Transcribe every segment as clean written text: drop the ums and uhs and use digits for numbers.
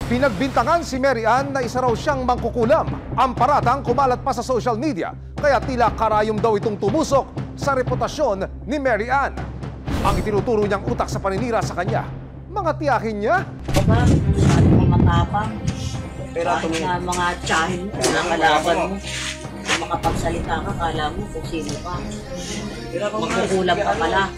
Pinagbintangan si Mary Ann na isa raw siyang mangkukulam. Ang paratang kumalat pa sa social media, kaya tila karayom daw itong tumusok sa reputasyon ni Mary Ann. Ang itinuturo niyang utak sa paninira sa kanya, mga tiyahin niya. Aba, masyado kang matapang. Kahit na mga tiyahin mo, nakalaban mo. Kung makapagsalita ka, kala mo kung sino ka. Magkukulam ka pala.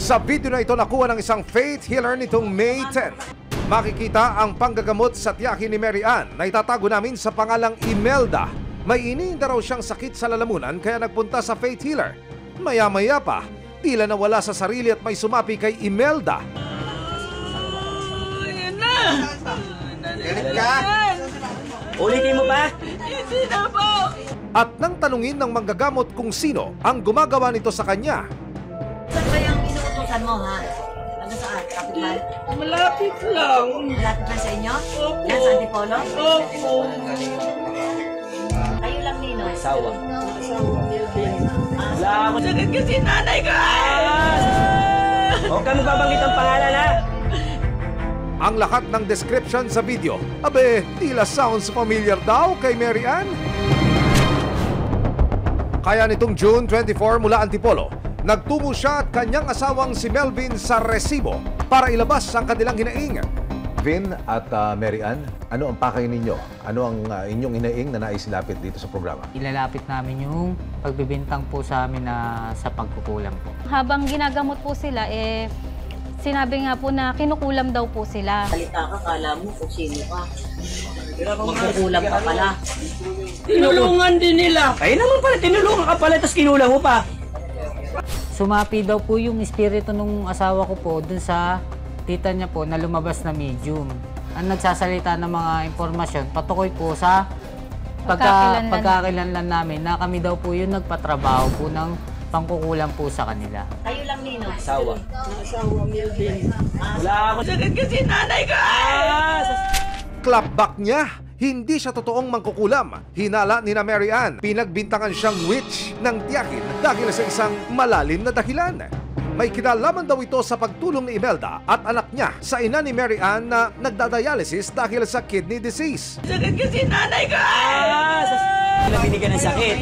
Sa video na ito nakuha ng isang faith healer nitong May 10. Makikita ang panggagamot sa tiyahin ni Mary Ann na itatago namin sa pangalang Imelda. May iniinda raw siyang sakit sa lalamunan kaya nagpunta sa faith healer. Maya-maya pa, tila nawala sa sarili at may sumapi kay Imelda. Yan na! Galit ka? Ulitin mo ba? Hindi na po! At nang tanungin ng manggagamot kung sino ang gumagawa nito sa kanya. Saan ba yung inuutosan mo, ha? Ano saan? Kapitbahay? Malapit lang. Malapit lang sa inyo? Opo. Yan, sa Antipolo? Opo. Kayo lang, Nino. Asawa. Wala ako. Sakit kasi nanay ko. Huwag ka magbabanggit ang pangalan, ha? Ang lahat ng description sa video, abe, tila sounds familiar daw kay Mary Ann. Kaya nitong June 24 mula Antipolo, nagtungo siya at kanyang asawang si Melvin sa Resibo para ilabas ang kanilang hinaing. Vin at Mary Ann, ano ang pakay ninyo? Ano ang inyong hinaing na naisilapit dito sa programa? Ilalapit namin yung pagbibintang po sa amin na sa pagkukulam po. Habang ginagamot po sila, sinabi nga po na kinukulam daw po sila. Salita ka, kala mo kung sino ka. Magkukulam ka pala. Tinulungan din nila. Ay naman pala, tinulungan ka pala, tapos kinulang mo pa. Sumapi daw po yung espiritu ng asawa ko po dun sa tita niya po na lumabas na medium. Ang nagsasalita ng mga impormasyon, patukoy po sa pagkakilanlan namin na kami daw po yung nagpatrabaho po ng pangkukulam po sa kanila. Kayo lang, Nino. Asawa. Wala ako. Sakit kasi nanay ko. Clapback niya, hindi siya totoong mangkukulam. Hinala ni na Mary Ann, pinagbintangan siyang witch ng tiyahin dahil sa isang malalim na dahilan. May kinalaman daw ito sa pagtulong ni Imelda at anak niya sa ina ni Mary Ann na nagdadialysis dahil sa kidney disease. Sakit kasi nanay ko. Binigyan ng sakit.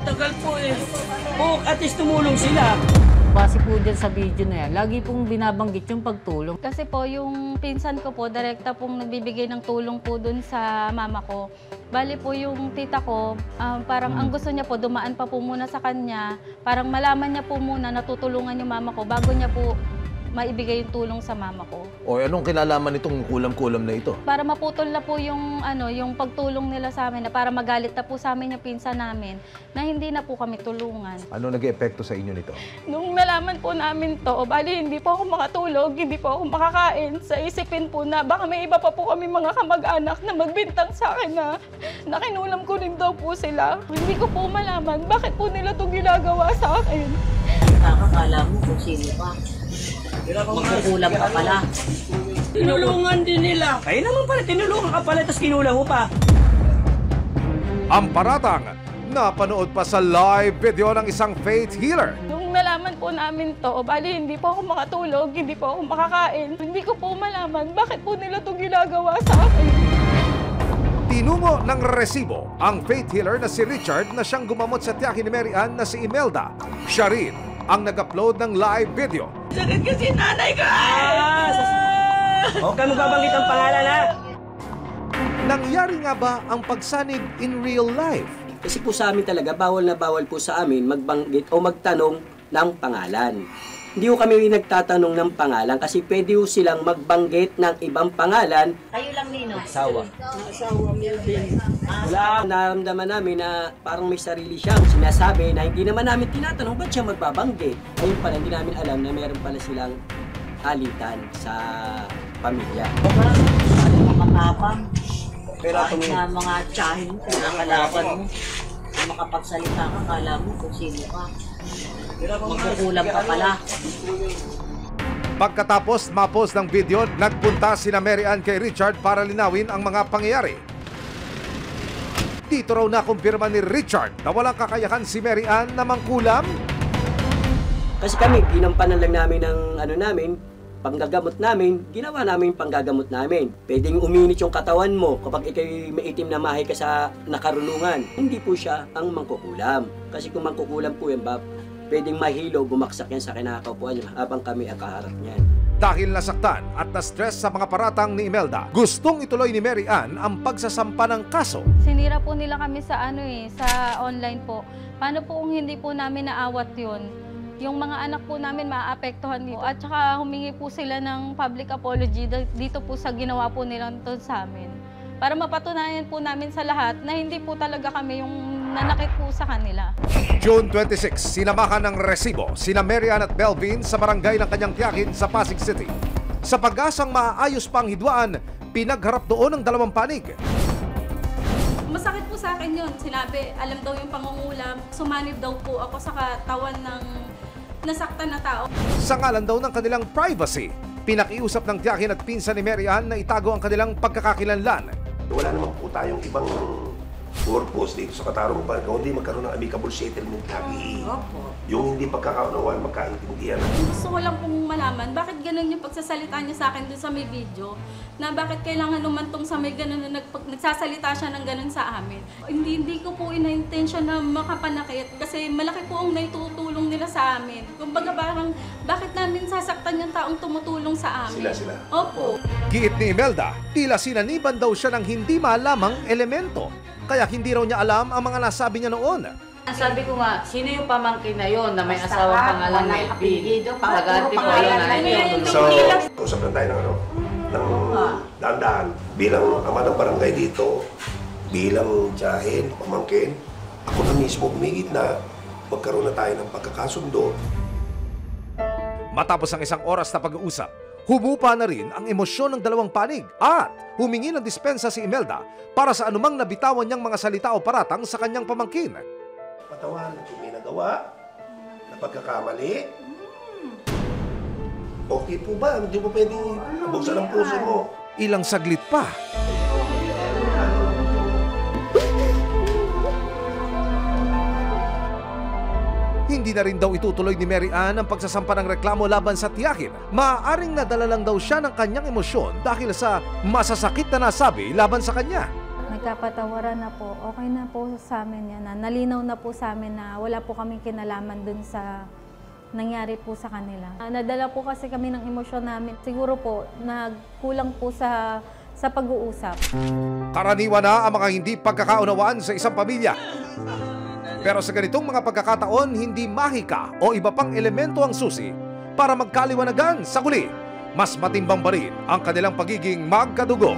Tagal po eh. Oh, at least tumulong sila. Base po dyan sa video na yan, lagi pong binabanggit yung pagtulong. Kasi po yung pinsan ko po, direkta pong nagbibigay ng tulong po dun sa mama ko. Bali po yung tita ko, parang ang gusto niya po, dumaan pa po muna sa kanya. Parang malaman niya po muna natutulungan yung mama ko bago niya po maibigay yung tulong sa mama ko. O anong kinalaman itong kulam-kulam na ito? Para maputol na po yung, yung pagtulong nila sa amin, na para magalit na po sa amin yung pinsan namin, na hindi na po kami tulungan. Ano nag-eepekto sa inyo nito? Nung nalaman po namin to, bali hindi po ako makatulog, hindi po ako makakain. Sa isipin po na baka may iba pa po kami mga kamag-anak na magbintang sa akin na nakinulam ko rin daw po sila. Hindi ko po malaman bakit po nila to ginagawa sa akin. Nakakala mo kung sino ka. Magkukulam ka pala. Tinulungan din nila. Ay naman pala, tinulungan ka pala, tapos kinulang mo pa. Ang paratang, napanood pa sa live video ng isang faith healer. Nung nalaman po namin to, bali hindi po ako makatulog, hindi po ako makakain. Hindi ko po malaman bakit po nila to ginagawa sa akin. Tinungo ng Resibo ang faith healer na si Richard na siyang gumamot sa tiyahin ni Mary Ann na si Imelda. Siya rin ang nag-upload ng live video. Sakit kasi nanay ko. Huwag ka magbabanggit ang pangalan, ha? Nangyari nga ba ang pagsanib in real life? Kasi po sa amin talaga, bawal na bawal po sa amin magbanggit o magtanong ng pangalan. Hindi ko kami nagtatanong ng pangalan kasi pwede po silang magbanggit ng ibang pangalan. Kayo lang, Nino. Asawa. Wala, naramdaman namin na parang may sarili siyang sinasabi na hindi naman namin tinatanong ba't siya magbabanggit. Ayun pala, hindi namin alam na meron pala silang alitan sa pamilya. Aba, masyado kang matapang. Kahit na mga tiyahin mo, nakalaban mo. Kung makapagsalita ka, kala mo kung sino ka. Magkukulam ka pala. Pagkatapos ma-post ng video, nagpunta sina Mary Ann kay Richard para linawin ang mga pangyayari. Dito raw nakumpirma ni Richard na walang kakayahan si Mary Ann na mangkulam. Kasi kami, ginampanan lang namin ng panggagamot namin, ginawa namin yung panggagamot namin. Pwedeng uminit yung katawan mo kapag ikay maitim na mahay ka sa nakarulungan. Hindi po siya ang mangkukulam. Kasi kung mangkukulam po yan, pwedeng mahilo, bumaksak yan sa kinakaupuan niya habang kami ang kaharap niyan. Dahil nasaktan at na-stress sa mga paratang ni Imelda, gustong ituloy ni Mary Ann ang pagsasampa ng kaso. Sinira po nila kami sa sa online po. Paano po kung hindi po namin naawat yun? Yung mga anak po namin maaapektuhan dito. At saka humingi po sila ng public apology dito po sa ginawa po nila ito sa amin. Para mapatunayan po namin sa lahat na hindi po talaga kami yung nanakit po sa kanila. June 26, sinamahan ng resibo sina Mary Ann at Belvin sa barangay ng kanyang tiyakin sa Pasig City. Sa pag-asang maaayos pa ang hidwaan, pinagharap doon ng dalawang panig. Masakit po sa akin yun. Sinabi, alam daw yung pangungulam, sumanib daw po ako sa katawan ng nasaktan na tao. Sa ngalan daw ng kanilang privacy, pinakiusap ng tiyakin at pinsan ni Mary Ann na itago ang kanilang pagkakakilanlan. Wala naman po tayong ibang purpose dito sa Katarungan Barangay, kundi magkaroon ng amicable settlement lagi. Yung hindi pagkakaunawaan, magkaintindihan. Gusto ko lang pong malaman, bakit ganun yung pagsasalita niya sa akin dun sa may video, na bakit kailangan umantong sa may ganun na nagsasalita siya ng ganun sa amin. Hindi ko po ina-intention na makapanakit kasi malaki po ang naitutulong nila sa amin. Kumbaga parang, bakit namin sasaktan yung taong tumutulong sa amin? Sila. Opo. Giit ni Imelda, tila sinaniban daw siya ng hindi malamang elemento. Kaya hindi raw niya alam ang mga nasabi niya noon. Sabi ko nga, sino yung pamangkin na yon na may asawa pangalan Melvin? Taga-Antipolo na yun. So, usap lang tayo ng dahan-dahan. Bilang ama ng barangay dito, bilang tiyahin, pamangkin, ako na mismo humigit na magkaroon na tayo ng pagkakasundo. Matapos ang isang oras na pag-uusap, humupa na rin ang emosyon ng dalawang panig at humingi ng dispensa si Imelda para sa anumang nabitawan niyang mga salita o paratang sa kanyang pamangkin. Patawan kung may nagawa na pagkakamali. Okay po ba? Hindi mo pwedeng buksan ang puso mo. Ilang saglit pa. Hindi na rin daw itutuloy ni Mary Ann ang pagsasampa ng reklamo laban sa tiyakin. Maaaring nadala lang daw siya ng kanyang emosyon dahil sa masasakit na nasabi laban sa kanya. Nagkapatawaran na po. Okay na po sa amin yan. Nalinaw na po sa amin na wala po kaming kinalaman dun sa nangyari po sa kanila. Nadala po kasi kami ng emosyon namin. Siguro po, nagkulang po sa pag-uusap. Karaniwan na ang mga hindi pagkakaunawaan sa isang pamilya. Pero sa ganitong mga pagkakataon, hindi mahika o iba pang elemento ang susi para magkaliwanagan sa huli. Mas matimbang pa rin ang kanilang pagiging magkadugo.